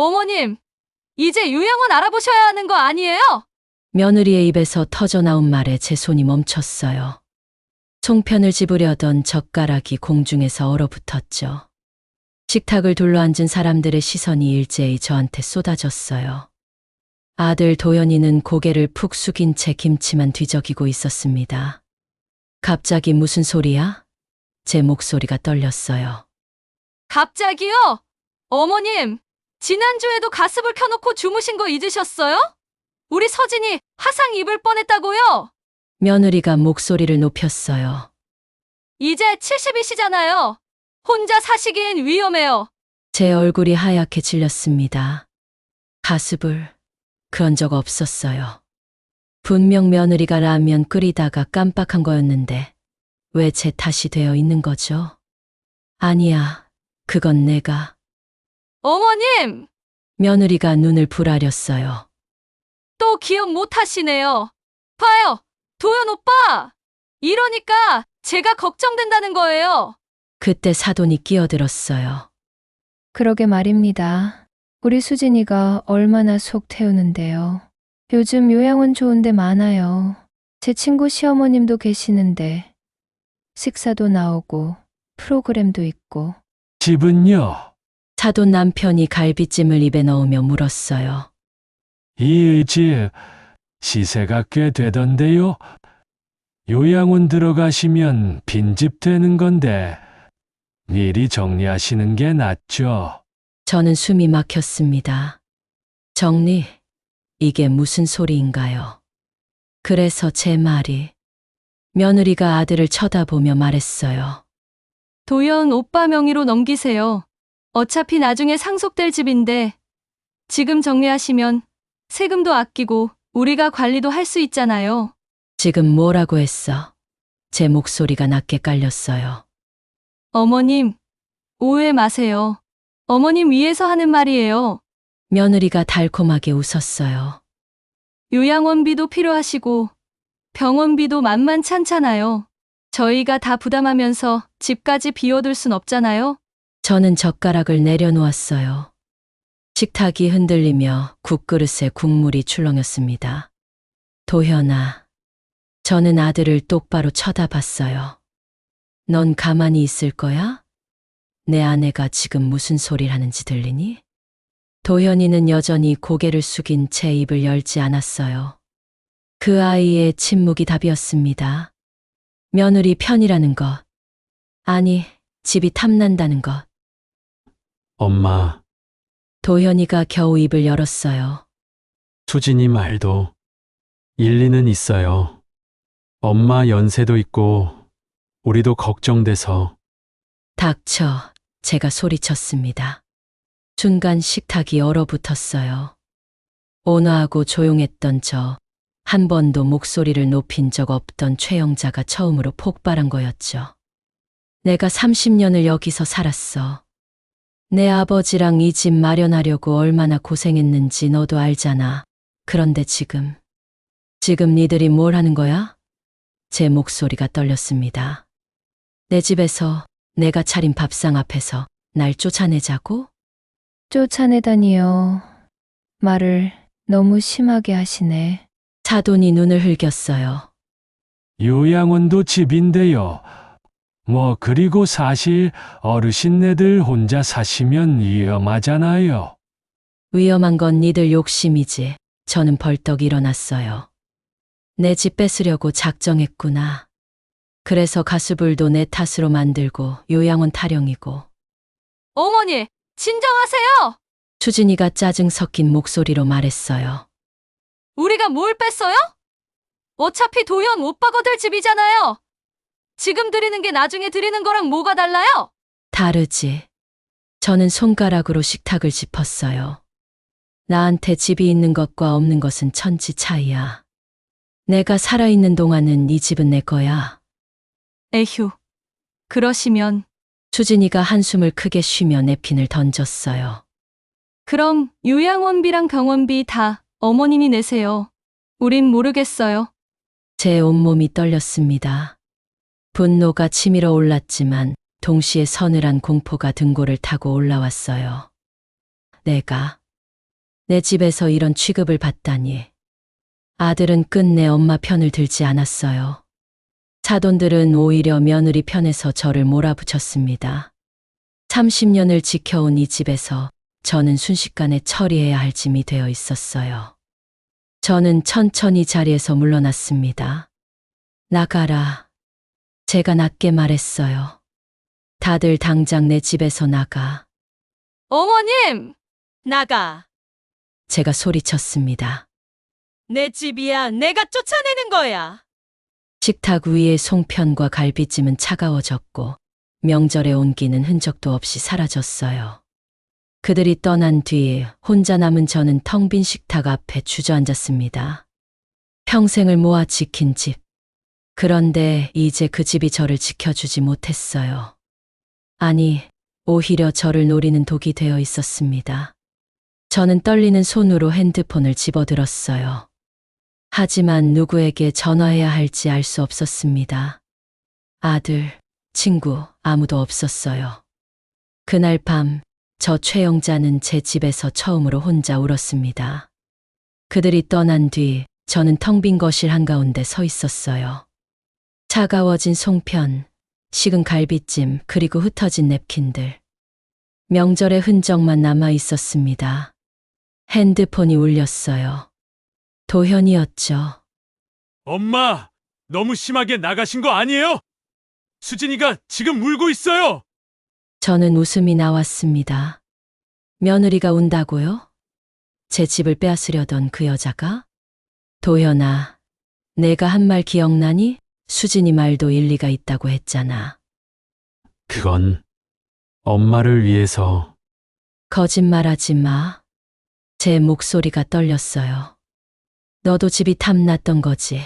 어머님, 이제 요양원 알아보셔야 하는 거 아니에요? 며느리의 입에서 터져나온 말에 제 손이 멈췄어요. 송편을 집으려던 젓가락이 공중에서 얼어붙었죠. 식탁을 둘러앉은 사람들의 시선이 일제히 저한테 쏟아졌어요. 아들 도연이는 고개를 푹 숙인 채 김치만 뒤적이고 있었습니다. 갑자기 무슨 소리야? 제 목소리가 떨렸어요. 갑자기요? 어머님, 지난주에도 가스불 켜놓고 주무신 거 잊으셨어요? 우리 서진이 화상 입을 뻔했다고요? 며느리가 목소리를 높였어요. 이제 70이시잖아요. 혼자 사시기엔 위험해요. 제 얼굴이 하얗게 질렸습니다. 가스불, 그런 적 없었어요. 분명 며느리가 라면 끓이다가 깜빡한 거였는데 왜 제 탓이 되어 있는 거죠? 아니야, 그건 내가. 어머님, 며느리가 눈을 부라렸어요. 또 기억 못 하시네요. 봐요, 도연 오빠! 이러니까 제가 걱정된다는 거예요. 그때 사돈이 끼어들었어요. 그러게 말입니다. 우리 수진이가 얼마나 속 태우는데요. 요즘 요양원 좋은 데 많아요. 제 친구 시어머님도 계시는데 식사도 나오고 프로그램도 있고. 집은요? 사돈 남편이 갈비찜을 입에 넣으며 물었어요. 이 집 시세가 꽤 되던데요. 요양원 들어가시면 빈집 되는 건데 미리 정리하시는 게 낫죠. 저는 숨이 막혔습니다. 정리, 이게 무슨 소리인가요? 그래서 제 말이. 며느리가 아들을 쳐다보며 말했어요. 도연 오빠 명의로 넘기세요. 어차피 나중에 상속될 집인데 지금 정리하시면 세금도 아끼고 우리가 관리도 할 수 있잖아요. 지금 뭐라고 했어? 제 목소리가 낮게 깔렸어요. 어머님, 오해 마세요. 어머님 위해서 하는 말이에요. 며느리가 달콤하게 웃었어요. 요양원비도 필요하시고 병원비도 만만찮잖아요. 저희가 다 부담하면서 집까지 비워둘 순 없잖아요. 저는 젓가락을 내려놓았어요. 식탁이 흔들리며 국그릇에 국물이 출렁였습니다. 도현아, 저는 아들을 똑바로 쳐다봤어요. 넌 가만히 있을 거야? 내 아내가 지금 무슨 소리를 하는지 들리니? 도현이는 여전히 고개를 숙인 채 입을 열지 않았어요. 그 아이의 침묵이 답이었습니다. 며느리 편이라는 것. 아니, 집이 탐난다는 것. 엄마, 도현이가 겨우 입을 열었어요. 수진이 말도 일리는 있어요. 엄마 연세도 있고 우리도 걱정돼서. 닥쳐, 제가 소리쳤습니다. 순간 식탁이 얼어붙었어요. 온화하고 조용했던 저, 한 번도 목소리를 높인 적 없던 최영자가 처음으로 폭발한 거였죠. 내가 30년을 여기서 살았어. 내 아버지랑 이 집 마련하려고 얼마나 고생했는지 너도 알잖아. 그런데 지금 니들이 뭘 하는 거야? 제 목소리가 떨렸습니다. 내 집에서 내가 차린 밥상 앞에서 날 쫓아내자고? 쫓아내다니요. 말을 너무 심하게 하시네. 사돈이 눈을 흘겼어요. 요양원도 집인데요. 그리고 사실 어르신네들 혼자 사시면 위험하잖아요. 위험한 건 니들 욕심이지. 저는 벌떡 일어났어요. 내 집 뺏으려고 작정했구나. 그래서 가스불도 내 탓으로 만들고 요양원 타령이고. 어머니, 진정하세요. 수진이가 짜증 섞인 목소리로 말했어요. 우리가 뭘 뺐어요? 어차피 도연 오빠 거들 집이잖아요. 지금 드리는 게 나중에 드리는 거랑 뭐가 달라요? 다르지. 저는 손가락으로 식탁을 짚었어요. 나한테 집이 있는 것과 없는 것은 천지 차이야. 내가 살아있는 동안은 이 집은 내 거야. 에휴, 그러시면 수진이가 한숨을 크게 쉬며 냅킨을 던졌어요. 그럼 요양원비랑 병원비 다 어머님이 내세요. 우린 모르겠어요. 제 온몸이 떨렸습니다. 분노가 치밀어 올랐지만 동시에 서늘한 공포가 등골을 타고 올라왔어요. 내가 내 집에서 이런 취급을 받다니. 아들은 끝내 엄마 편을 들지 않았어요. 사돈들은 오히려 며느리 편에서 저를 몰아붙였습니다. 30년을 지켜온 이 집에서 저는 순식간에 처리해야 할 짐이 되어 있었어요. 저는 천천히 자리에서 물러났습니다. 나가라. 제가 낮게 말했어요. 다들 당장 내 집에서 나가. 어머님! 나가! 제가 소리쳤습니다. 내 집이야. 내가 쫓아내는 거야. 식탁 위의 송편과 갈비찜은 차가워졌고 명절의 온기는 흔적도 없이 사라졌어요. 그들이 떠난 뒤 혼자 남은 저는 텅 빈 식탁 앞에 주저앉았습니다. 평생을 모아 지킨 집. 그런데 이제 그 집이 저를 지켜주지 못했어요. 아니, 오히려 저를 노리는 독이 되어 있었습니다. 저는 떨리는 손으로 핸드폰을 집어들었어요. 하지만 누구에게 전화해야 할지 알 수 없었습니다. 아들, 친구, 아무도 없었어요. 그날 밤, 저 최영자는 제 집에서 처음으로 혼자 울었습니다. 그들이 떠난 뒤 저는 텅 빈 거실 한가운데 서 있었어요. 차가워진 송편, 식은 갈비찜, 그리고 흩어진 냅킨들. 명절의 흔적만 남아 있었습니다. 핸드폰이 울렸어요. 도현이었죠. 엄마, 너무 심하게 나가신 거 아니에요? 수진이가 지금 울고 있어요. 저는 웃음이 나왔습니다. 며느리가 운다고요? 제 집을 빼앗으려던 그 여자가? 도현아, 내가 한 말 기억나니? 수진이 말도 일리가 있다고 했잖아. 그건 엄마를 위해서. 거짓말하지 마. 제 목소리가 떨렸어요. 너도 집이 탐났던 거지.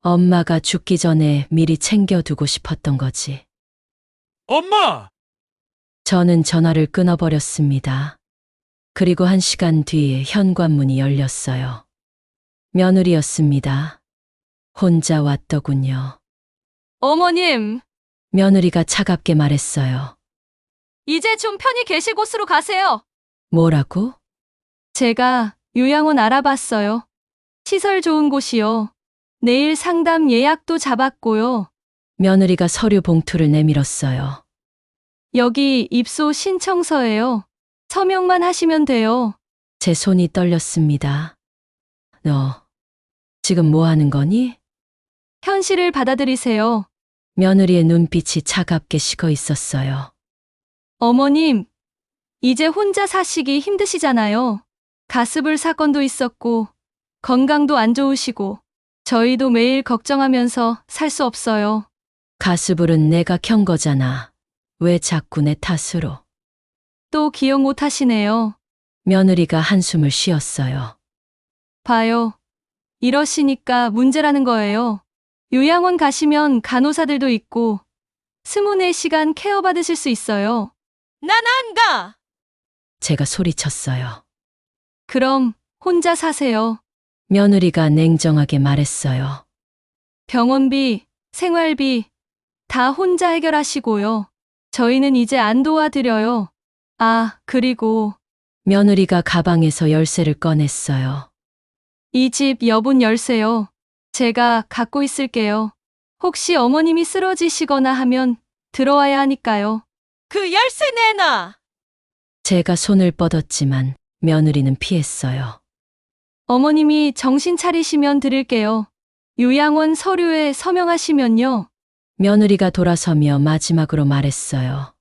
엄마가 죽기 전에 미리 챙겨두고 싶었던 거지. 엄마! 저는 전화를 끊어버렸습니다. 그리고 1시간 뒤에 현관문이 열렸어요. 며느리였습니다. 혼자 왔더군요. 어머님! 며느리가 차갑게 말했어요. 이제 좀 편히 계실 곳으로 가세요. 뭐라고? 제가 요양원 알아봤어요. 시설 좋은 곳이요. 내일 상담 예약도 잡았고요. 며느리가 서류 봉투를 내밀었어요. 여기 입소 신청서예요. 서명만 하시면 돼요. 제 손이 떨렸습니다. 너 지금 뭐 하는 거니? 현실을 받아들이세요. 며느리의 눈빛이 차갑게 식어 있었어요. 어머님, 이제 혼자 사시기 힘드시잖아요. 가스불 사건도 있었고, 건강도 안 좋으시고, 저희도 매일 걱정하면서 살 수 없어요. 가스불은 내가 켠 거잖아. 왜 자꾸 내 탓으로? 또 기억 못 하시네요. 며느리가 한숨을 쉬었어요. 봐요. 이러시니까 문제라는 거예요. 요양원 가시면 간호사들도 있고, 24시간 케어 받으실 수 있어요. 난 안 가! 제가 소리쳤어요. 그럼 혼자 사세요. 며느리가 냉정하게 말했어요. 병원비, 생활비 다 혼자 해결하시고요. 저희는 이제 안 도와드려요. 아, 그리고 며느리가 가방에서 열쇠를 꺼냈어요. 이 집 여분 열쇠요. 제가 갖고 있을게요. 혹시 어머님이 쓰러지시거나 하면 들어와야 하니까요. 그 열쇠 내놔! 제가 손을 뻗었지만 며느리는 피했어요. 어머님이 정신 차리시면 드릴게요. 요양원 서류에 서명하시면요. 며느리가 돌아서며 마지막으로 말했어요.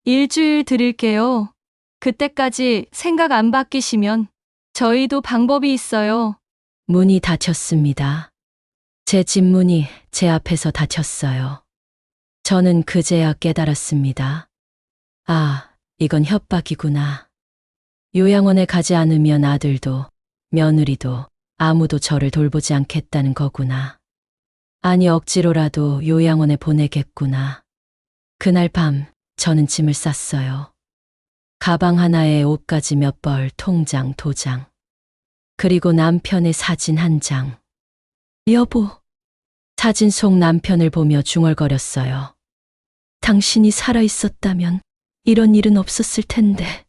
일주일 드릴게요. 그때까지 생각 안 바뀌시면 저희도 방법이 있어요. 문이 닫혔습니다. 제 집 문이 제 앞에서 닫혔어요. 저는 그제야 깨달았습니다. 아, 이건 협박이구나. 요양원에 가지 않으면 아들도, 며느리도, 아무도 저를 돌보지 않겠다는 거구나. 아니, 억지로라도 요양원에 보내겠구나. 그날 밤, 저는 짐을 쌌어요. 가방 하나에 옷가지 몇 벌, 통장, 도장. 그리고 남편의 사진 한 장. 여보. 사진 속 남편을 보며 중얼거렸어요. 당신이 살아있었다면 이런 일은 없었을 텐데.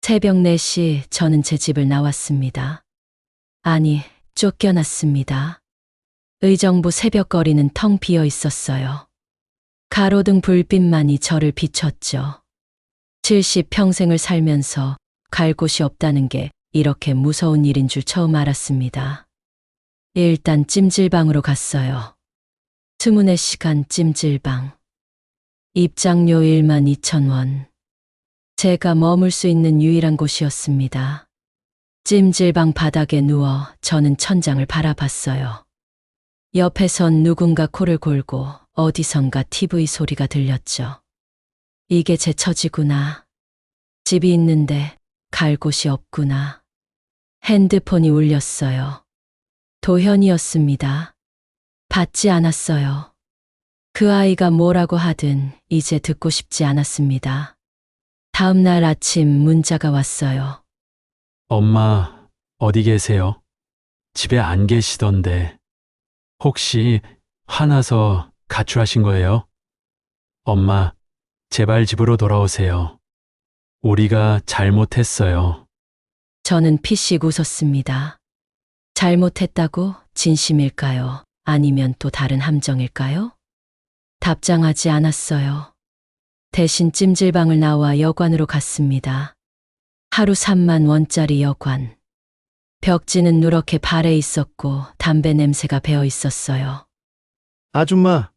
새벽 4시 저는 제 집을 나왔습니다. 아니, 쫓겨났습니다. 의정부 새벽거리는 텅 비어 있었어요. 가로등 불빛만이 저를 비췄죠. 70평생을 살면서 갈 곳이 없다는 게 이렇게 무서운 일인 줄 처음 알았습니다. 일단 찜질방으로 갔어요. 24시간 찜질방. 입장료 12,000원. 제가 머물 수 있는 유일한 곳이었습니다. 찜질방 바닥에 누워 저는 천장을 바라봤어요. 옆에선 누군가 코를 골고 어디선가 TV 소리가 들렸죠. 이게 제 처지구나. 집이 있는데 갈 곳이 없구나. 핸드폰이 울렸어요. 도현이었습니다. 받지 않았어요. 그 아이가 뭐라고 하든 이제 듣고 싶지 않았습니다. 다음 날 아침 문자가 왔어요. 엄마, 어디 계세요? 집에 안 계시던데. 혹시 화나서 가출하신 거예요? 엄마, 제발 집으로 돌아오세요. 우리가 잘못했어요. 저는 피식 웃었습니다. 잘못했다고 진심일까요? 아니면 또 다른 함정일까요? 답장하지 않았어요. 대신 찜질방을 나와 여관으로 갔습니다. 하루 3만 원짜리 여관. 벽지는 누렇게 발에 있었고 담배 냄새가 배어 있었어요. 아줌마,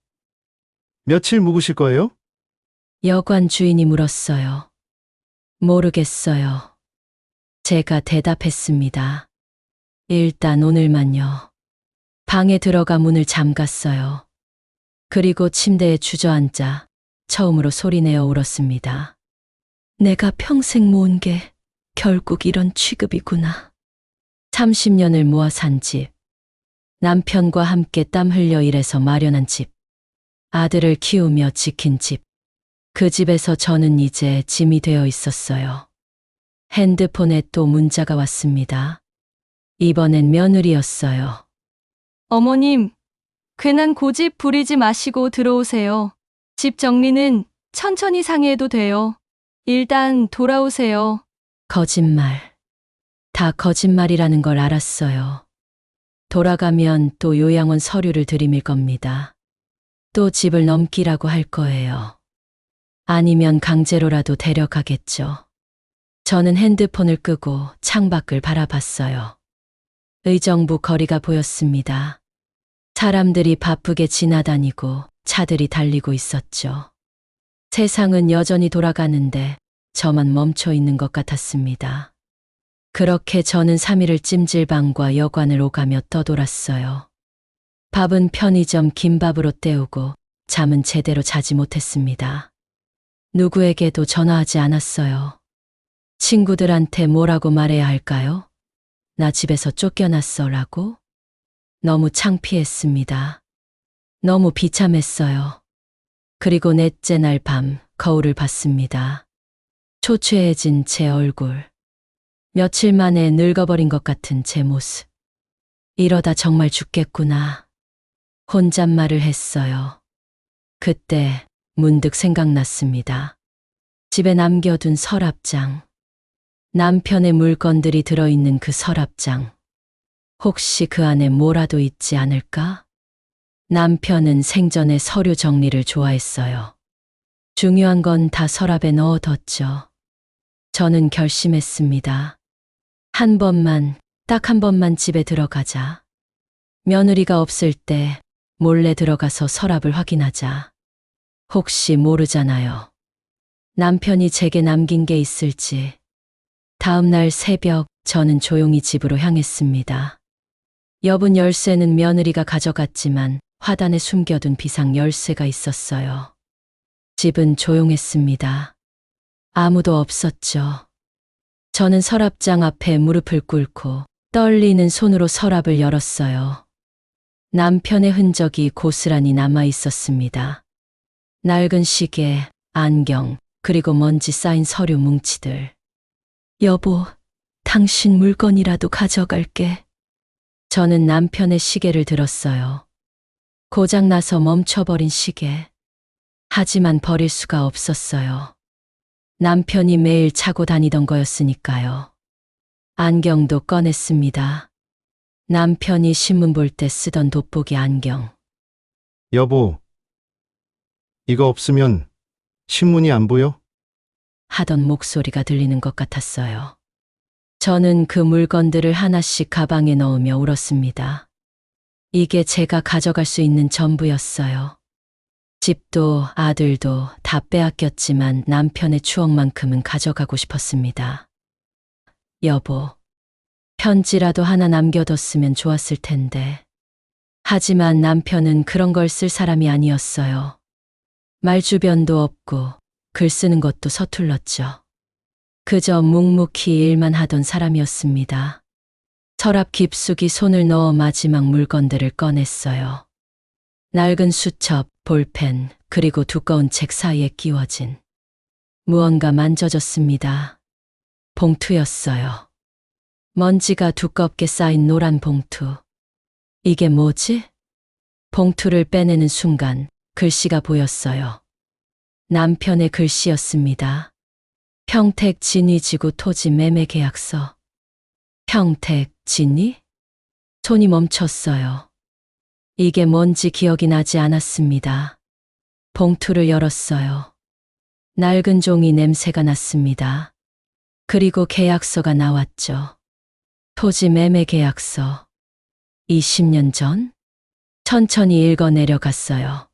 며칠 묵으실 거예요? 여관 주인이 물었어요. 모르겠어요. 제가 대답했습니다. 일단 오늘만요. 방에 들어가 문을 잠갔어요. 그리고 침대에 주저앉아 처음으로 소리내어 울었습니다. 내가 평생 모은 게 결국 이런 취급이구나. 30년을 모아 산 집. 남편과 함께 땀 흘려 일해서 마련한 집. 아들을 키우며 지킨 집. 그 집에서 저는 이제 짐이 되어 있었어요. 핸드폰에 또 문자가 왔습니다. 이번엔 며느리였어요. 어머님, 괜한 고집 부리지 마시고 들어오세요. 집 정리는 천천히 상의해도 돼요. 일단 돌아오세요. 거짓말. 다 거짓말이라는 걸 알았어요. 돌아가면 또 요양원 서류를 들이밀 겁니다. 또 집을 넘기라고 할 거예요. 아니면 강제로라도 데려가겠죠. 저는 핸드폰을 끄고 창밖을 바라봤어요. 의정부 거리가 보였습니다. 사람들이 바쁘게 지나다니고 차들이 달리고 있었죠. 세상은 여전히 돌아가는데 저만 멈춰 있는 것 같았습니다. 그렇게 저는 3일을 찜질방과 여관을 오가며 떠돌았어요. 밥은 편의점 김밥으로 때우고 잠은 제대로 자지 못했습니다. 누구에게도 전화하지 않았어요. 친구들한테 뭐라고 말해야 할까요? 나 집에서 쫓겨났어라고? 너무 창피했습니다. 너무 비참했어요. 그리고 넷째 날 밤 거울을 봤습니다. 초췌해진 제 얼굴. 며칠 만에 늙어버린 것 같은 제 모습. 이러다 정말 죽겠구나. 혼잣말을 했어요. 그때 문득 생각났습니다. 집에 남겨둔 서랍장. 남편의 물건들이 들어있는 그 서랍장. 혹시 그 안에 뭐라도 있지 않을까? 남편은 생전에 서류 정리를 좋아했어요. 중요한 건 다 서랍에 넣어뒀죠. 저는 결심했습니다. 한 번만, 딱 한 번만 집에 들어가자. 며느리가 없을 때 몰래 들어가서 서랍을 확인하자. 혹시 모르잖아요. 남편이 제게 남긴 게 있을지. 다음 날 새벽 저는 조용히 집으로 향했습니다. 여분 열쇠는 며느리가 가져갔지만 화단에 숨겨둔 비상 열쇠가 있었어요. 집은 조용했습니다. 아무도 없었죠. 저는 서랍장 앞에 무릎을 꿇고 떨리는 손으로 서랍을 열었어요. 남편의 흔적이 고스란히 남아 있었습니다. 낡은 시계, 안경, 그리고 먼지 쌓인 서류 뭉치들. 여보, 당신 물건이라도 가져갈게. 저는 남편의 시계를 들었어요. 고장나서 멈춰버린 시계. 하지만 버릴 수가 없었어요. 남편이 매일 차고 다니던 거였으니까요. 안경도 꺼냈습니다. 남편이 신문 볼 때 쓰던 돋보기 안경. 여보, 이거 없으면 신문이 안 보여? 하던 목소리가 들리는 것 같았어요. 저는 그 물건들을 하나씩 가방에 넣으며 울었습니다. 이게 제가 가져갈 수 있는 전부였어요. 집도 아들도 다 빼앗겼지만 남편의 추억만큼은 가져가고 싶었습니다. 여보, 편지라도 하나 남겨뒀으면 좋았을 텐데. 하지만 남편은 그런 걸 쓸 사람이 아니었어요. 말주변도 없고 글 쓰는 것도 서툴렀죠. 그저 묵묵히 일만 하던 사람이었습니다. 서랍 깊숙이 손을 넣어 마지막 물건들을 꺼냈어요. 낡은 수첩, 볼펜, 그리고 두꺼운 책 사이에 끼워진 무언가 만져졌습니다. 봉투였어요. 먼지가 두껍게 쌓인 노란 봉투. 이게 뭐지? 봉투를 빼내는 순간 글씨가 보였어요. 남편의 글씨였습니다. 평택 진위지구 토지 매매 계약서. 평택 진위? 손이 멈췄어요. 이게 뭔지 기억이 나지 않았습니다. 봉투를 열었어요. 낡은 종이 냄새가 났습니다. 그리고 계약서가 나왔죠. 토지 매매 계약서. 20년 전? 천천히 읽어 내려갔어요.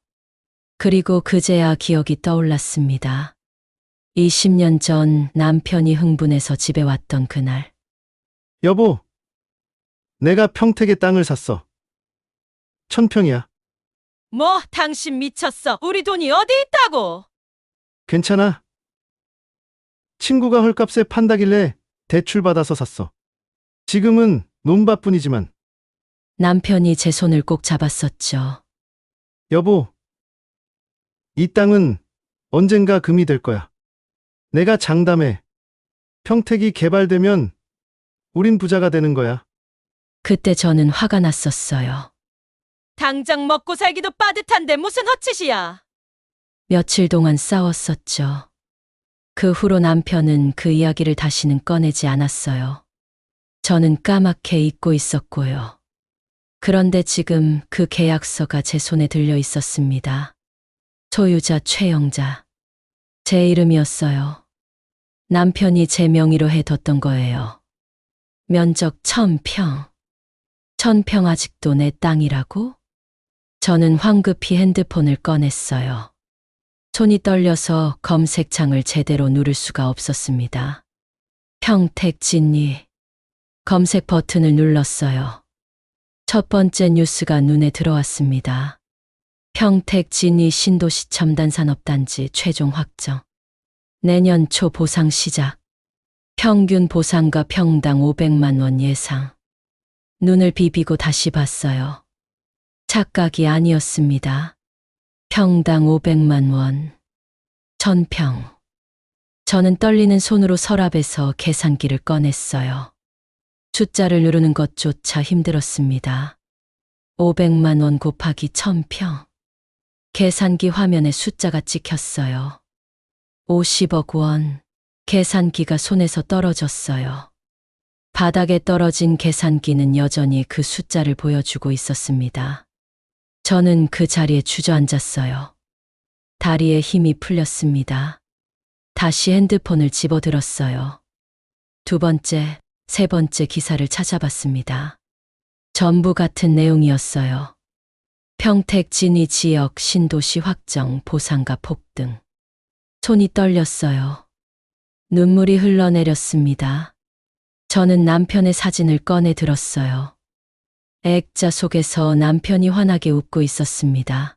그리고 그제야 기억이 떠올랐습니다. 20년 전 남편이 흥분해서 집에 왔던 그날. 여보, 내가 평택에 땅을 샀어. 1000평이야. 뭐, 당신 미쳤어. 우리 돈이 어디 있다고? 괜찮아. 친구가 헐값에 판다길래 대출 받아서 샀어. 지금은 논밭뿐이지만. 남편이 제 손을 꼭 잡았었죠. 여보, 이 땅은 언젠가 금이 될 거야. 내가 장담해. 평택이 개발되면 우린 부자가 되는 거야. 그때 저는 화가 났었어요. 당장 먹고 살기도 빠듯한데 무슨 헛짓이야. 며칠 동안 싸웠었죠. 그 후로 남편은 그 이야기를 다시는 꺼내지 않았어요. 저는 까맣게 잊고 있었고요. 그런데 지금 그 계약서가 제 손에 들려 있었습니다. 소유자 최영자. 제 이름이었어요. 남편이 제 명의로 해뒀던 거예요. 면적 1000평. 1000평 아직도 내 땅이라고? 저는 황급히 핸드폰을 꺼냈어요. 손이 떨려서 검색창을 제대로 누를 수가 없었습니다. 평택 진위. 검색 버튼을 눌렀어요. 첫 번째 뉴스가 눈에 들어왔습니다. 평택 진위 신도시 첨단산업단지 최종 확정. 내년 초 보상 시작. 평균 보상가 평당 500만 원 예상. 눈을 비비고 다시 봤어요. 착각이 아니었습니다. 평당 500만 원. 1000평. 저는 떨리는 손으로 서랍에서 계산기를 꺼냈어요. 숫자를 누르는 것조차 힘들었습니다. 500만 원 곱하기 1000평. 계산기 화면에 숫자가 찍혔어요. 50억 원. 계산기가 손에서 떨어졌어요. 바닥에 떨어진 계산기는 여전히 그 숫자를 보여주고 있었습니다. 저는 그 자리에 주저앉았어요. 다리에 힘이 풀렸습니다. 다시 핸드폰을 집어들었어요. 두 번째, 세 번째 기사를 찾아봤습니다. 전부 같은 내용이었어요. 평택 진위 지역 신도시 확정 보상가 폭등. 손이 떨렸어요. 눈물이 흘러내렸습니다. 저는 남편의 사진을 꺼내 들었어요. 액자 속에서 남편이 환하게 웃고 있었습니다.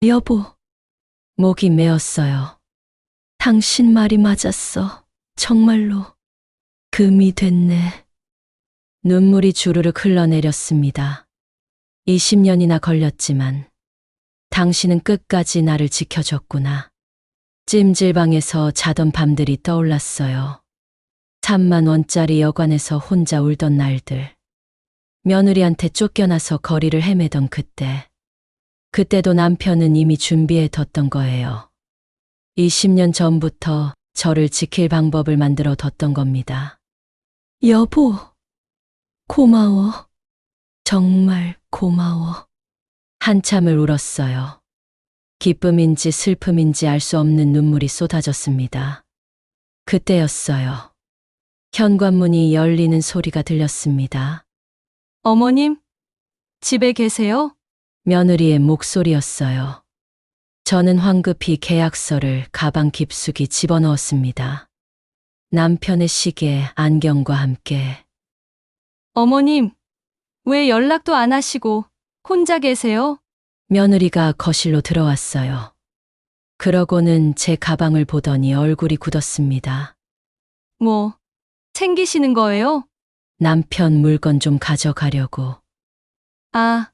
여보, 목이 메었어요. 당신 말이 맞았어. 정말로. 금이 됐네. 눈물이 주르륵 흘러내렸습니다. 20년이나 걸렸지만 당신은 끝까지 나를 지켜줬구나. 찜질방에서 자던 밤들이 떠올랐어요. 3만 원짜리 여관에서 혼자 울던 날들. 며느리한테 쫓겨나서 거리를 헤매던 그때. 그때도 남편은 이미 준비해 뒀던 거예요. 20년 전부터 저를 지킬 방법을 만들어 뒀던 겁니다. 여보, 고마워. 정말 고마워. 한참을 울었어요. 기쁨인지 슬픔인지 알 수 없는 눈물이 쏟아졌습니다. 그때였어요. 현관문이 열리는 소리가 들렸습니다. 어머님, 집에 계세요? 며느리의 목소리였어요. 저는 황급히 계약서를 가방 깊숙이 집어넣었습니다. 남편의 시계, 안경과 함께. 어머님, 왜 연락도 안 하시고 혼자 계세요? 며느리가 거실로 들어왔어요. 그러고는 제 가방을 보더니 얼굴이 굳었습니다. 뭐, 챙기시는 거예요? 남편 물건 좀 가져가려고. 아,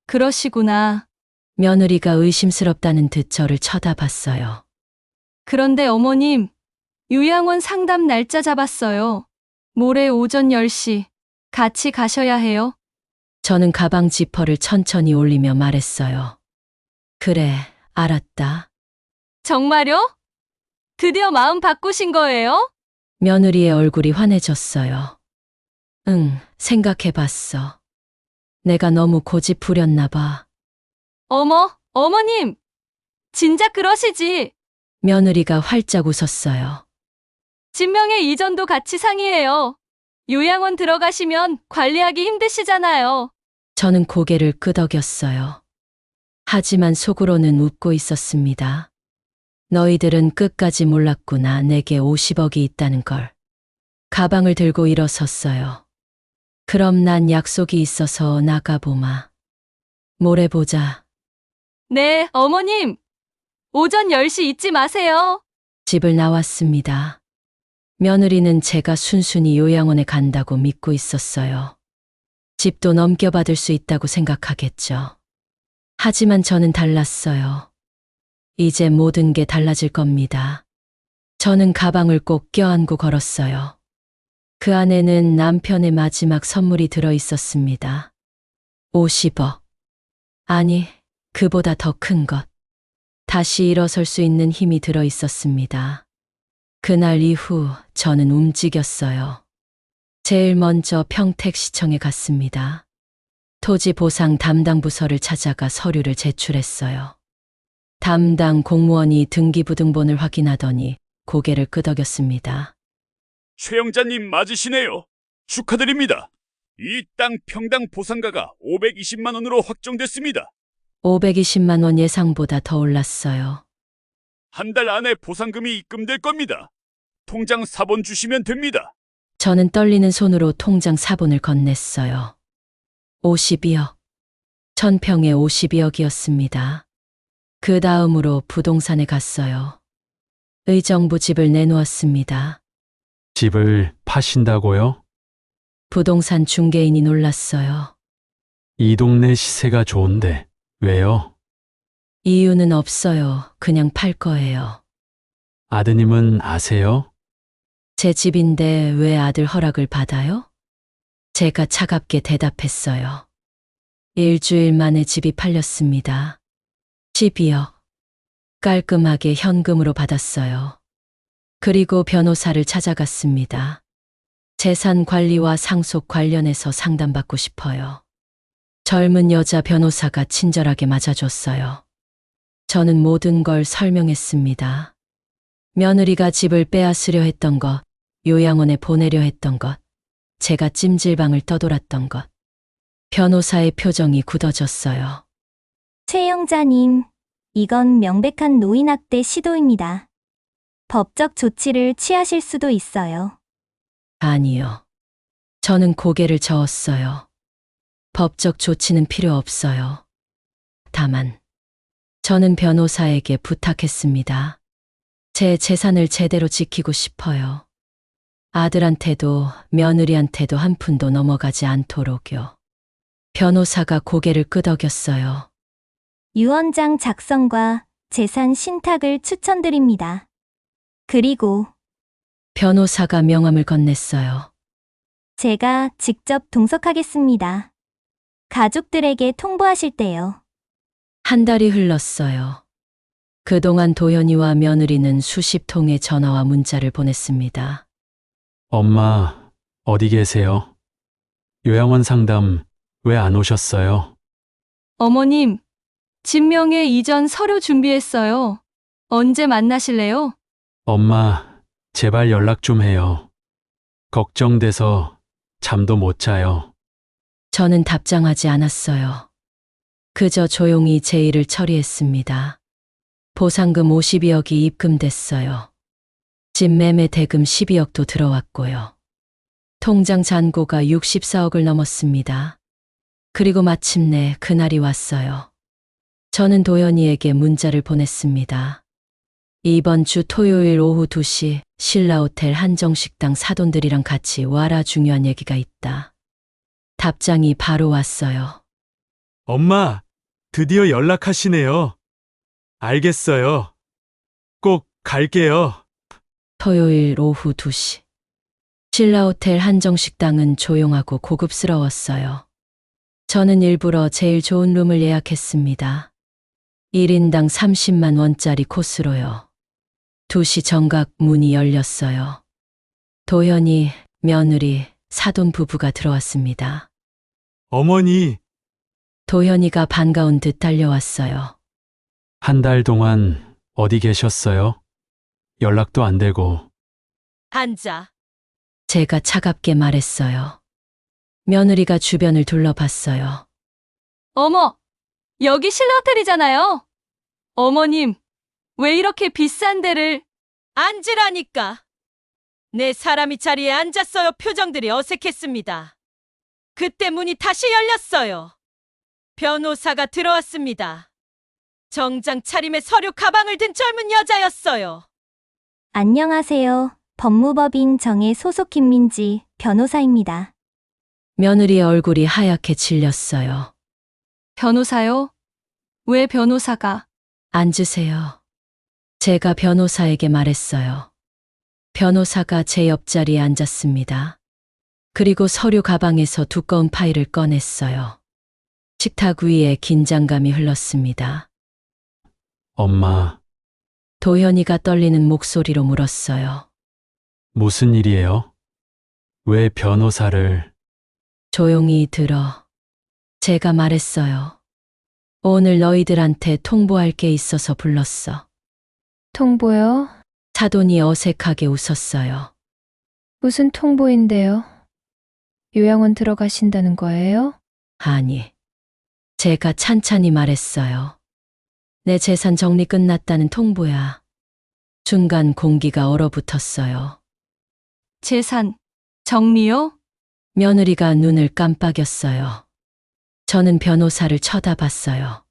그러시구나. 며느리가 의심스럽다는 듯 저를 쳐다봤어요. 그런데 어머님, 요양원 상담 날짜 잡았어요. 모레 오전 10시. 같이 가셔야 해요. 저는 가방 지퍼를 천천히 올리며 말했어요. 그래, 알았다. 정말요? 드디어 마음 바꾸신 거예요? 며느리의 얼굴이 환해졌어요. 응, 생각해봤어. 내가 너무 고집 부렸나 봐. 어머, 어머님! 진작 그러시지. 며느리가 활짝 웃었어요. 진명의 이전도 같이 상의해요. 요양원 들어가시면 관리하기 힘드시잖아요. 저는 고개를 끄덕였어요. 하지만 속으로는 웃고 있었습니다. 너희들은 끝까지 몰랐구나. 내게 50억이 있다는 걸. 가방을 들고 일어섰어요. 그럼 난 약속이 있어서 나가보마. 모레 보자. 네, 어머님. 오전 10시 잊지 마세요. 집을 나왔습니다. 며느리는 제가 순순히 요양원에 간다고 믿고 있었어요. 집도 넘겨받을 수 있다고 생각하겠죠. 하지만 저는 달랐어요. 이제 모든 게 달라질 겁니다. 저는 가방을 꼭 껴안고 걸었어요. 그 안에는 남편의 마지막 선물이 들어 있었습니다. 50억. 아니, 그보다 더 큰 것. 다시 일어설 수 있는 힘이 들어 있었습니다. 그날 이후 저는 움직였어요. 제일 먼저 평택시청에 갔습니다. 토지 보상 담당 부서를 찾아가 서류를 제출했어요. 담당 공무원이 등기부등본을 확인하더니 고개를 끄덕였습니다. 최영자님 맞으시네요. 축하드립니다. 이 땅 평당 보상가가 520만 원으로 확정됐습니다. 520만 원 예상보다 더 올랐어요. 한 달 안에 보상금이 입금될 겁니다. 통장 사본 주시면 됩니다. 저는 떨리는 손으로 통장 사본을 건넸어요. 52억. 1000평에 52억이었습니다. 그 다음으로 부동산에 갔어요. 의정부 집을 내놓았습니다. 집을 파신다고요? 부동산 중개인이 놀랐어요. 이 동네 시세가 좋은데 왜요? 이유는 없어요. 그냥 팔 거예요. 아드님은 아세요? 제 집인데 왜 아들 허락을 받아요? 제가 차갑게 대답했어요. 일주일 만에 집이 팔렸습니다. 12억. 깔끔하게 현금으로 받았어요. 그리고 변호사를 찾아갔습니다. 재산 관리와 상속 관련해서 상담받고 싶어요. 젊은 여자 변호사가 친절하게 맞아줬어요. 저는 모든 걸 설명했습니다. 며느리가 집을 빼앗으려 했던 것, 요양원에 보내려 했던 것, 제가 찜질방을 떠돌았던 것. 변호사의 표정이 굳어졌어요. 최영자님, 이건 명백한 노인학대 시도입니다. 법적 조치를 취하실 수도 있어요. 아니요. 저는 고개를 저었어요. 법적 조치는 필요 없어요. 다만, 저는 변호사에게 부탁했습니다. 제 재산을 제대로 지키고 싶어요. 아들한테도 며느리한테도 한 푼도 넘어가지 않도록요. 변호사가 고개를 끄덕였어요. 유언장 작성과 재산 신탁을 추천드립니다. 그리고 변호사가 명함을 건넸어요. 제가 직접 동석하겠습니다. 가족들에게 통보하실 때요. 한 달이 흘렀어요. 그동안 도현이와 며느리는 수십 통의 전화와 문자를 보냈습니다. 엄마, 어디 계세요? 요양원 상담 왜 안 오셨어요? 어머님, 진명의 이전 서류 준비했어요. 언제 만나실래요? 엄마, 제발 연락 좀 해요. 걱정돼서 잠도 못 자요. 저는 답장하지 않았어요. 그저 조용히 제 일을 처리했습니다. 보상금 52억이 입금됐어요. 집 매매 대금 12억도 들어왔고요. 통장 잔고가 64억을 넘었습니다. 그리고 마침내 그날이 왔어요. 저는 도연이에게 문자를 보냈습니다. 이번 주 토요일 오후 2시 신라호텔 한정식당 사돈들이랑 같이 와라, 중요한 얘기가 있다. 답장이 바로 왔어요. 엄마, 드디어 연락하시네요. 알겠어요. 꼭 갈게요. 토요일 오후 2시. 신라호텔 한정식당은 조용하고 고급스러웠어요. 저는 일부러 제일 좋은 룸을 예약했습니다. 1인당 30만 원짜리 코스로요. 2시 정각 문이 열렸어요. 도현이, 며느리, 사돈 부부가 들어왔습니다. 어머니, 도현이가 반가운 듯 달려왔어요. 한 달 동안 어디 계셨어요? 연락도 안 되고. 앉아. 제가 차갑게 말했어요. 며느리가 주변을 둘러봤어요. 어머, 여기 신라호텔이잖아요. 어머님, 왜 이렇게 비싼 데를... 앉으라니까. 내 사람이 자리에 앉았어요. 표정들이 어색했습니다. 그때 문이 다시 열렸어요. 변호사가 들어왔습니다. 정장 차림에 서류 가방을 든 젊은 여자였어요. 안녕하세요. 법무법인 정의 소속 김민지 변호사입니다. 며느리의 얼굴이 하얗게 질렸어요. 변호사요? 왜 변호사가? 앉으세요. 제가 변호사에게 말했어요. 변호사가 제 옆자리에 앉았습니다. 그리고 서류 가방에서 두꺼운 파일을 꺼냈어요. 식탁 위에 긴장감이 흘렀습니다. 엄마, 도현이가 떨리는 목소리로 물었어요. 무슨 일이에요? 왜 변호사를... 조용히 들어. 제가 말했어요. 오늘 너희들한테 통보할 게 있어서 불렀어. 통보요? 사돈이 어색하게 웃었어요. 무슨 통보인데요? 요양원 들어가신다는 거예요? 아니, 제가 찬찬히 말했어요. 내 재산 정리 끝났다는 통보야. 중간 공기가 얼어붙었어요. 재산, 정리요? 며느리가 눈을 깜빡였어요. 저는 변호사를 쳐다봤어요.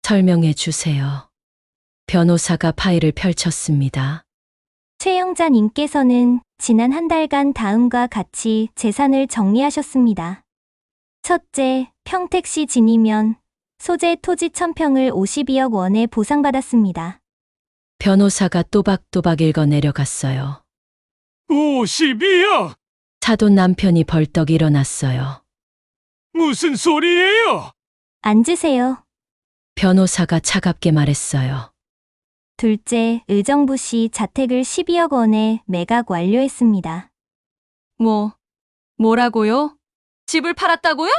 설명해 주세요. 변호사가 파일을 펼쳤습니다. 최영자님께서는 지난 한 달간 다음과 같이 재산을 정리하셨습니다. 첫째, 평택시 진이면 소재 토지 1000평을 52억 원에 보상받았습니다. 변호사가 또박또박 읽어 내려갔어요. 52억! 사돈 남편이 벌떡 일어났어요. 무슨 소리예요? 앉으세요. 변호사가 차갑게 말했어요. 둘째, 의정부시 자택을 12억 원에 매각 완료했습니다. 뭐라고요? 집을 팔았다고요?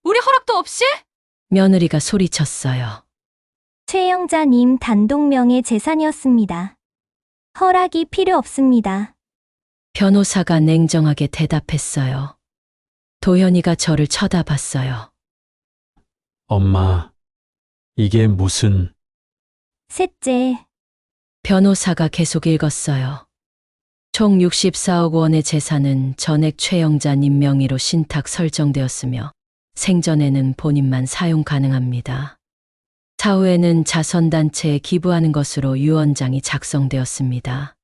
우리 허락도 없이? 며느리가 소리쳤어요. 최영자님 단독명의 재산이었습니다. 허락이 필요 없습니다. 변호사가 냉정하게 대답했어요. 도현이가 저를 쳐다봤어요. 엄마, 이게 무슨... 셋째, 변호사가 계속 읽었어요. 총 64억 원의 재산은 전액 최영자님 명의로 신탁 설정되었으며 생전에는 본인만 사용 가능합니다. 사후에는 자선단체에 기부하는 것으로 유언장이 작성되었습니다.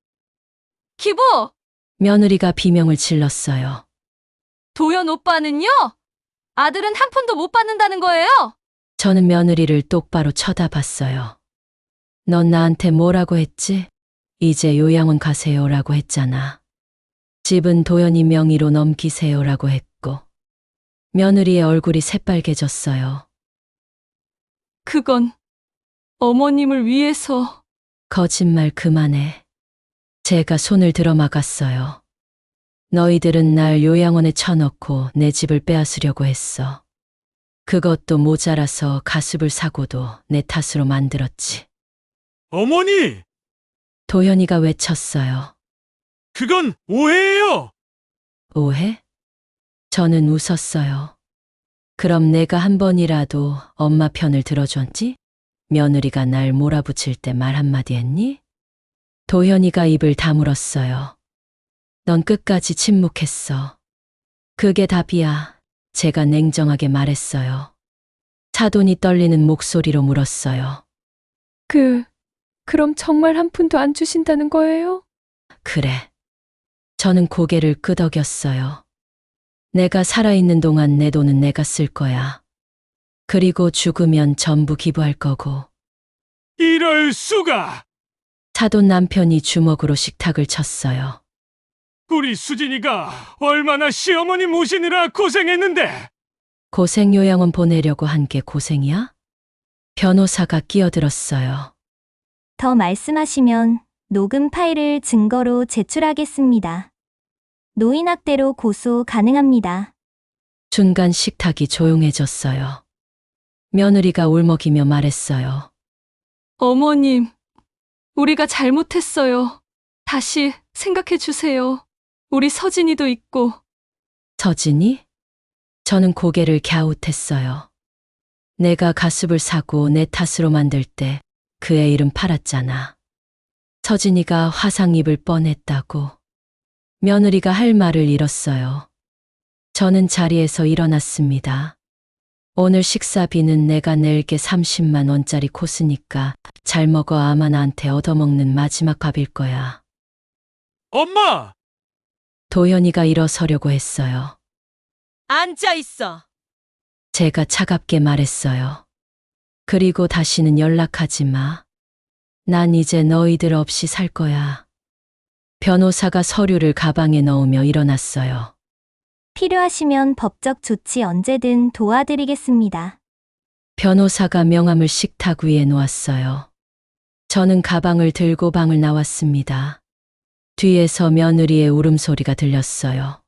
기부! 며느리가 비명을 질렀어요. 도연 오빠는요? 아들은 한 푼도 못 받는다는 거예요? 저는 며느리를 똑바로 쳐다봤어요. 넌 나한테 뭐라고 했지? 이제 요양원 가세요라고 했잖아. 집은 도연이 명의로 넘기세요라고 했고. 며느리의 얼굴이 새빨개졌어요. 그건 어머님을 위해서. 거짓말 그만해. 제가 손을 들어 막았어요. 너희들은 날 요양원에 쳐넣고 내 집을 빼앗으려고 했어. 그것도 모자라서 가습을 사고도 내 탓으로 만들었지. 어머니! 도현이가 외쳤어요. 그건 오해예요! 오해? 저는 웃었어요. 그럼 내가 한 번이라도 엄마 편을 들어줬지? 며느리가 날 몰아붙일 때 말 한마디 했니? 도현이가 입을 다물었어요. 넌 끝까지 침묵했어. 그게 답이야. 제가 냉정하게 말했어요. 차돈이 떨리는 목소리로 물었어요. 그럼 정말 한 푼도 안 주신다는 거예요? 그래. 저는 고개를 끄덕였어요. 내가 살아있는 동안 내 돈은 내가 쓸 거야. 그리고 죽으면 전부 기부할 거고. 이럴 수가! 차돈 남편이 주먹으로 식탁을 쳤어요. 우리 수진이가 얼마나 시어머니 모시느라 고생했는데! 고생요양원 보내려고 한 게 고생이야? 변호사가 끼어들었어요. 더 말씀하시면 녹음 파일을 증거로 제출하겠습니다. 노인학대로 고소 가능합니다. 순간 식탁이 조용해졌어요. 며느리가 울먹이며 말했어요. 어머님, 우리가 잘못했어요. 다시 생각해 주세요. 우리 서진이도 있고. 서진이? 저는 고개를 갸웃했어요. 내가 가습을 사고 내 탓으로 만들 때 그의 이름 팔았잖아. 서진이가 화상 입을 뻔했다고. 며느리가 할 말을 잃었어요. 저는 자리에서 일어났습니다. 오늘 식사비는 내가 낼게 30만 원짜리 코스니까 잘 먹어 아마 나한테 얻어먹는 마지막 밥일 거야. 엄마! 도현이가 일어서려고 했어요. 앉아 있어. 제가 차갑게 말했어요. 그리고 다시는 연락하지 마. 난 이제 너희들 없이 살 거야. 변호사가 서류를 가방에 넣으며 일어났어요. 필요하시면 법적 조치 언제든 도와드리겠습니다. 변호사가 명함을 식탁 위에 놓았어요. 저는 가방을 들고 방을 나왔습니다. 뒤에서 며느리의 울음소리가 들렸어요.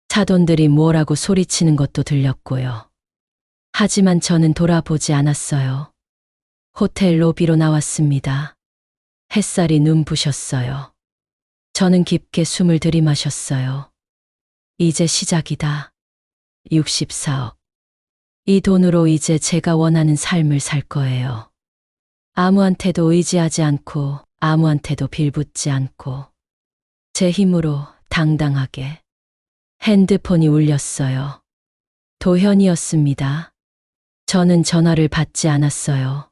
사돈들이 뭐라고 소리치는 것도 들렸고요. 하지만 저는 돌아보지 않았어요. 호텔 로비로 나왔습니다. 햇살이 눈부셨어요. 저는 깊게 숨을 들이마셨어요. 이제 시작이다. 64억. 이 돈으로 이제 제가 원하는 삶을 살 거예요. 아무한테도 의지하지 않고 아무한테도 빌붙지 않고 제 힘으로 당당하게. 핸드폰이 울렸어요. 도현이었습니다. 저는 전화를 받지 않았어요.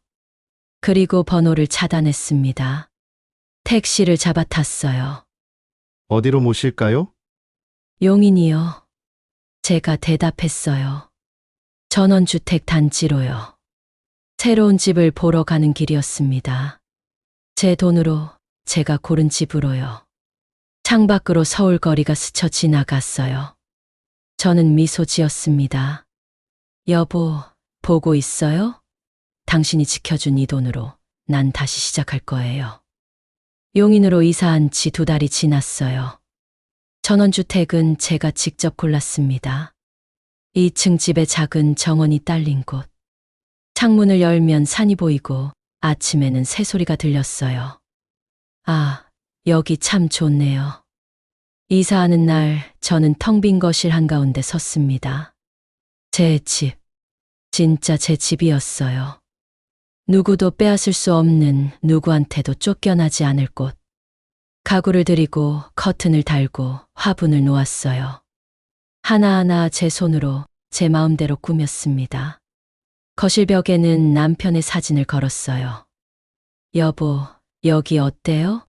그리고 번호를 차단했습니다. 택시를 잡아 탔어요. 어디로 모실까요? 용인이요. 제가 대답했어요. 전원주택 단지로요. 새로운 집을 보러 가는 길이었습니다. 제 돈으로 제가 고른 집으로요. 창밖으로 서울 거리가 스쳐 지나갔어요. 저는 미소 지었습니다. 여보, 보고 있어요? 당신이 지켜준 이 돈으로 난 다시 시작할 거예요. 용인으로 이사한 지 2달이 지났어요. 전원주택은 제가 직접 골랐습니다. 2층 집에 작은 정원이 딸린 곳. 창문을 열면 산이 보이고 아침에는 새소리가 들렸어요. 아, 여기 참 좋네요. 이사하는 날 저는 텅 빈 거실 한가운데 섰습니다. 제 집. 진짜 제 집이었어요. 누구도 빼앗을 수 없는, 누구한테도 쫓겨나지 않을 곳. 가구를 들이고 커튼을 달고 화분을 놓았어요. 하나하나 제 손으로 제 마음대로 꾸몄습니다. 거실 벽에는 남편의 사진을 걸었어요. 여보, 여기 어때요?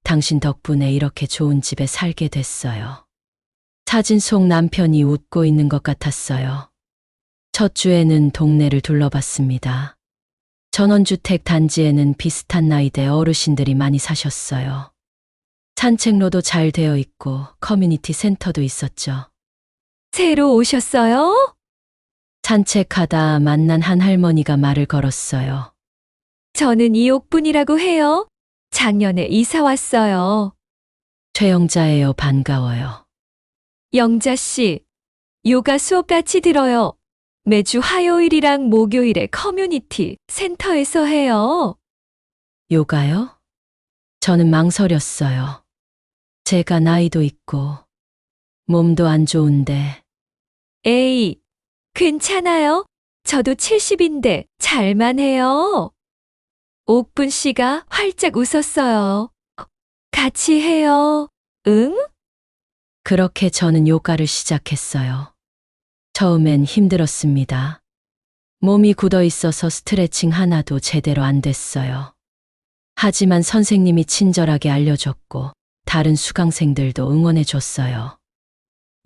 당신 덕분에 이렇게 좋은 집에 살게 됐어요. 사진 속 남편이 웃고 있는 것 같았어요. 첫 주에는 동네를 둘러봤습니다. 전원주택 단지에는 비슷한 나이대 어르신들이 많이 사셨어요. 산책로도 잘 되어 있고 커뮤니티 센터도 있었죠. 새로 오셨어요? 산책하다 만난 한 할머니가 말을 걸었어요. 저는 이옥분이라고 해요. 작년에 이사 왔어요. 최영자예요. 반가워요. 영자 씨, 요가 수업 같이 들어요. 매주 화요일이랑 목요일에 커뮤니티 센터에서 해요. 요가요? 저는 망설였어요. 제가 나이도 있고 몸도 안 좋은데 에이, 괜찮아요. 저도 70인데 잘만 해요. 옥분 씨가 활짝 웃었어요. 같이 해요. 응? 그렇게 저는 요가를 시작했어요. 처음엔 힘들었습니다. 몸이 굳어 있어서 스트레칭 하나도 제대로 안 됐어요. 하지만 선생님이 친절하게 알려줬고 다른 수강생들도 응원해 줬어요.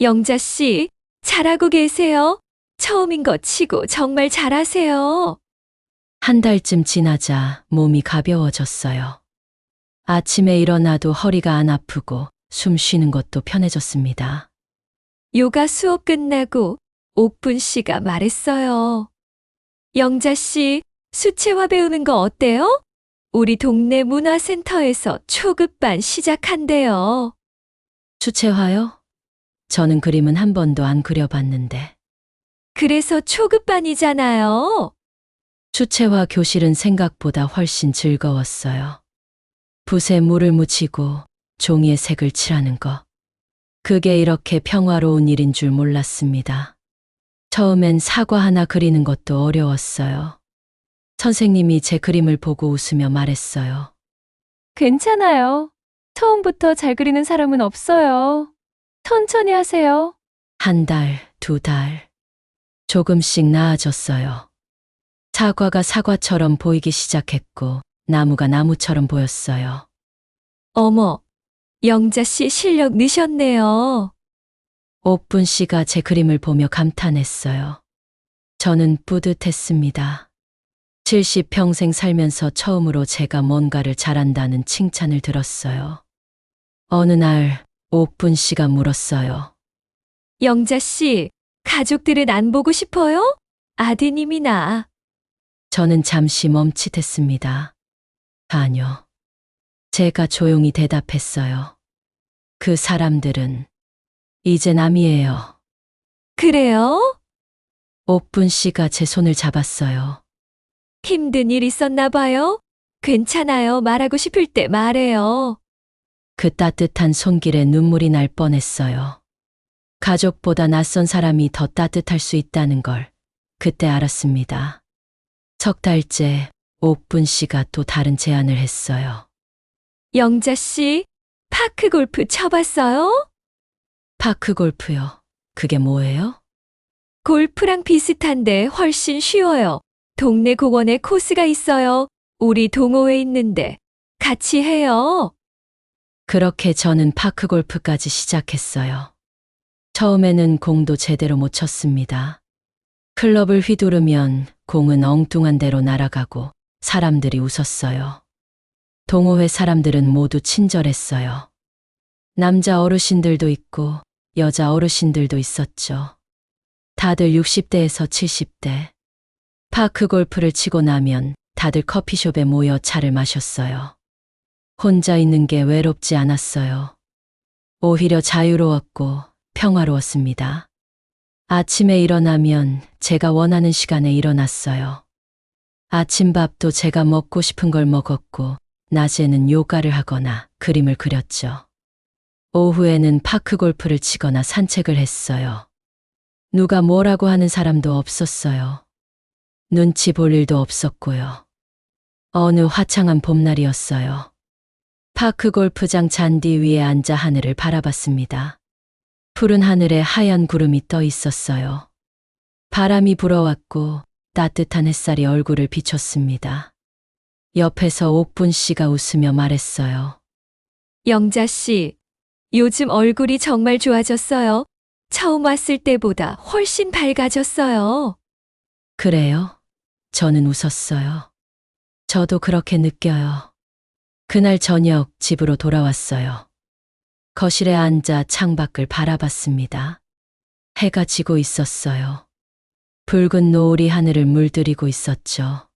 영자 씨, 잘하고 계세요. 처음인 것 치고 정말 잘하세요. 한 달쯤 지나자 몸이 가벼워졌어요. 아침에 일어나도 허리가 안 아프고 숨 쉬는 것도 편해졌습니다. 요가 수업 끝나고 옥분 씨가 말했어요. 영자 씨, 수채화 배우는 거 어때요? 우리 동네 문화센터에서 초급반 시작한대요. 수채화요? 저는 그림은 한 번도 안 그려봤는데. 그래서 초급반이잖아요. 수채화 교실은 생각보다 훨씬 즐거웠어요. 붓에 물을 묻히고 종이에 색을 칠하는 거. 그게 이렇게 평화로운 일인 줄 몰랐습니다. 처음엔 사과 하나 그리는 것도 어려웠어요. 선생님이 제 그림을 보고 웃으며 말했어요. 괜찮아요. 처음부터 잘 그리는 사람은 없어요. 천천히 하세요. 한 달, 두 달. 조금씩 나아졌어요. 사과가 사과처럼 보이기 시작했고 나무가 나무처럼 보였어요. 어머, 영자 씨 실력 느셨네요. 옥분 씨가 제 그림을 보며 감탄했어요. 저는 뿌듯했습니다. 70평생 살면서 처음으로 제가 뭔가를 잘한다는 칭찬을 들었어요. 어느 날 옥분 씨가 물었어요. 영자 씨, 가족들은 안 보고 싶어요? 아드님이나. 저는 잠시 멈칫했습니다. 아니요. 제가 조용히 대답했어요. 그 사람들은 이제 남이에요. 그래요? 옥분 씨가 제 손을 잡았어요. 힘든 일 있었나 봐요? 괜찮아요. 말하고 싶을 때 말해요. 그 따뜻한 손길에 눈물이 날 뻔했어요. 가족보다 낯선 사람이 더 따뜻할 수 있다는 걸 그때 알았습니다. 석 달째 옥분 씨가 또 다른 제안을 했어요. 영자 씨, 파크 골프 쳐봤어요? 파크 골프요. 그게 뭐예요? 골프랑 비슷한데 훨씬 쉬워요. 동네 공원에 코스가 있어요. 우리 동호회 있는데 같이 해요. 그렇게 저는 파크 골프까지 시작했어요. 처음에는 공도 제대로 못 쳤습니다. 클럽을 휘두르면 공은 엉뚱한 데로 날아가고 사람들이 웃었어요. 동호회 사람들은 모두 친절했어요. 남자 어르신들도 있고 여자 어르신들도 있었죠. 다들 60대에서 70대. 파크 골프를 치고 나면 다들 커피숍에 모여 차를 마셨어요. 혼자 있는 게 외롭지 않았어요. 오히려 자유로웠고 평화로웠습니다. 아침에 일어나면 제가 원하는 시간에 일어났어요. 아침밥도 제가 먹고 싶은 걸 먹었고, 낮에는 요가를 하거나 그림을 그렸죠. 오후에는 파크 골프를 치거나 산책을 했어요. 누가 뭐라고 하는 사람도 없었어요. 눈치 볼 일도 없었고요. 어느 화창한 봄날이었어요. 파크 골프장 잔디 위에 앉아 하늘을 바라봤습니다. 푸른 하늘에 하얀 구름이 떠 있었어요. 바람이 불어왔고 따뜻한 햇살이 얼굴을 비췄습니다. 옆에서 옥분 씨가 웃으며 말했어요. 영자 씨, 요즘 얼굴이 정말 좋아졌어요. 처음 왔을 때보다 훨씬 밝아졌어요. 그래요? 저는 웃었어요. 저도 그렇게 느껴요. 그날 저녁 집으로 돌아왔어요. 거실에 앉아 창밖을 바라봤습니다. 해가 지고 있었어요. 붉은 노을이 하늘을 물들이고 있었죠.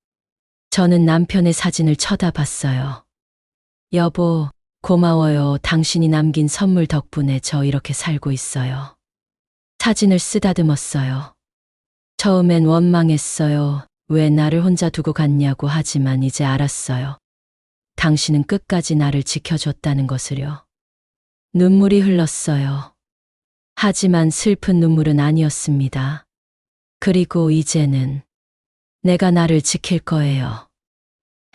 저는 남편의 사진을 쳐다봤어요. 여보, 고마워요. 당신이 남긴 선물 덕분에 저 이렇게 살고 있어요. 사진을 쓰다듬었어요. 처음엔 원망했어요. 왜 나를 혼자 두고 갔냐고. 하지만 이제 알았어요. 당신은 끝까지 나를 지켜줬다는 것을요. 눈물이 흘렀어요. 하지만 슬픈 눈물은 아니었습니다. 그리고 이제는 내가 나를 지킬 거예요.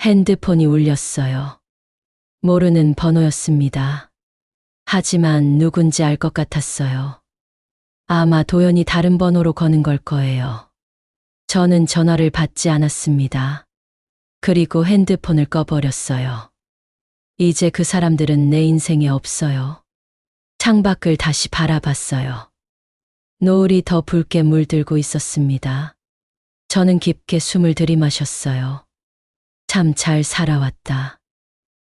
핸드폰이 울렸어요. 모르는 번호였습니다. 하지만 누군지 알 것 같았어요. 아마 도연이 다른 번호로 거는 걸 거예요. 저는 전화를 받지 않았습니다. 그리고 핸드폰을 꺼버렸어요. 이제 그 사람들은 내 인생에 없어요. 창밖을 다시 바라봤어요. 노을이 더 붉게 물들고 있었습니다. 저는 깊게 숨을 들이마셨어요. 참 잘 살아왔다.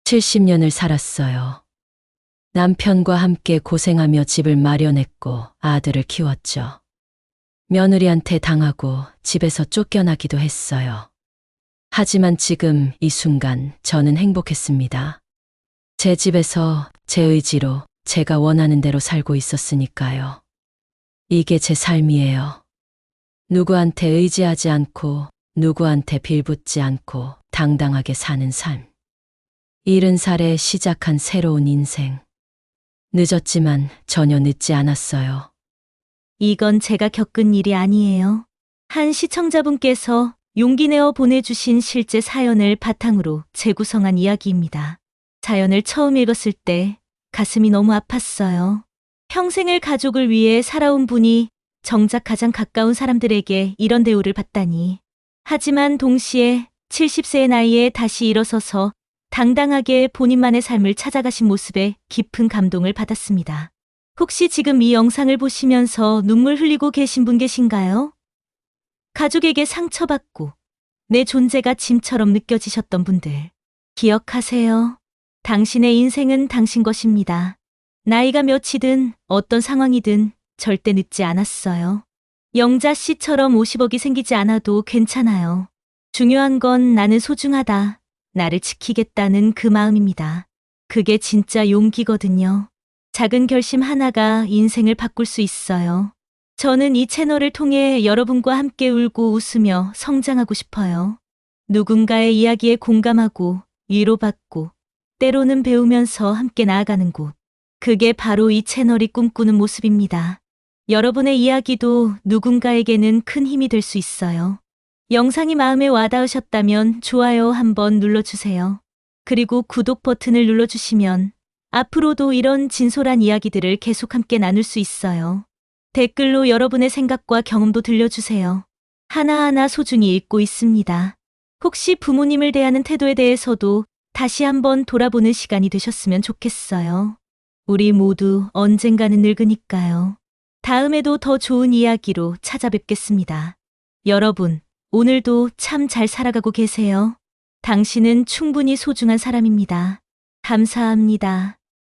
70년을 살았어요. 남편과 함께 고생하며 집을 마련했고 아들을 키웠죠. 며느리한테 당하고 집에서 쫓겨나기도 했어요. 하지만 지금 이 순간 저는 행복했습니다. 제 집에서 제 의지로 제가 원하는 대로 살고 있었으니까요. 이게 제 삶이에요. 누구한테 의지하지 않고 누구한테 빌붙지 않고 당당하게 사는 삶. 70살에 시작한 새로운 인생. 늦었지만 전혀 늦지 않았어요. 이건 제가 겪은 일이 아니에요. 한 시청자분께서 용기 내어 보내주신 실제 사연을 바탕으로 재구성한 이야기입니다. 사연을 처음 읽었을 때 가슴이 너무 아팠어요. 평생을 가족을 위해 살아온 분이 정작 가장 가까운 사람들에게 이런 대우를 받다니. 하지만 동시에 70세의 나이에 다시 일어서서 당당하게 본인만의 삶을 찾아가신 모습에 깊은 감동을 받았습니다. 혹시 지금 이 영상을 보시면서 눈물 흘리고 계신 분 계신가요? 가족에게 상처받고 내 존재가 짐처럼 느껴지셨던 분들. 기억하세요. 당신의 인생은 당신 것입니다. 나이가 몇이든 어떤 상황이든 절대 늦지 않았어요. 영자 씨처럼 50억이 생기지 않아도 괜찮아요. 중요한 건 나는 소중하다. 나를 지키겠다는 그 마음입니다. 그게 진짜 용기거든요. 작은 결심 하나가 인생을 바꿀 수 있어요. 저는 이 채널을 통해 여러분과 함께 울고 웃으며 성장하고 싶어요. 누군가의 이야기에 공감하고 위로받고 때로는 배우면서 함께 나아가는 곳. 그게 바로 이 채널이 꿈꾸는 모습입니다. 여러분의 이야기도 누군가에게는 큰 힘이 될 수 있어요. 영상이 마음에 와닿으셨다면 좋아요 한번 눌러주세요. 그리고 구독 버튼을 눌러주시면 앞으로도 이런 진솔한 이야기들을 계속 함께 나눌 수 있어요. 댓글로 여러분의 생각과 경험도 들려주세요. 하나하나 소중히 읽고 있습니다. 혹시 부모님을 대하는 태도에 대해서도 다시 한번 돌아보는 시간이 되셨으면 좋겠어요. 우리 모두 언젠가는 늙으니까요. 다음에도 더 좋은 이야기로 찾아뵙겠습니다. 여러분, 오늘도 참 잘 살아가고 계세요. 당신은 충분히 소중한 사람입니다. 감사합니다.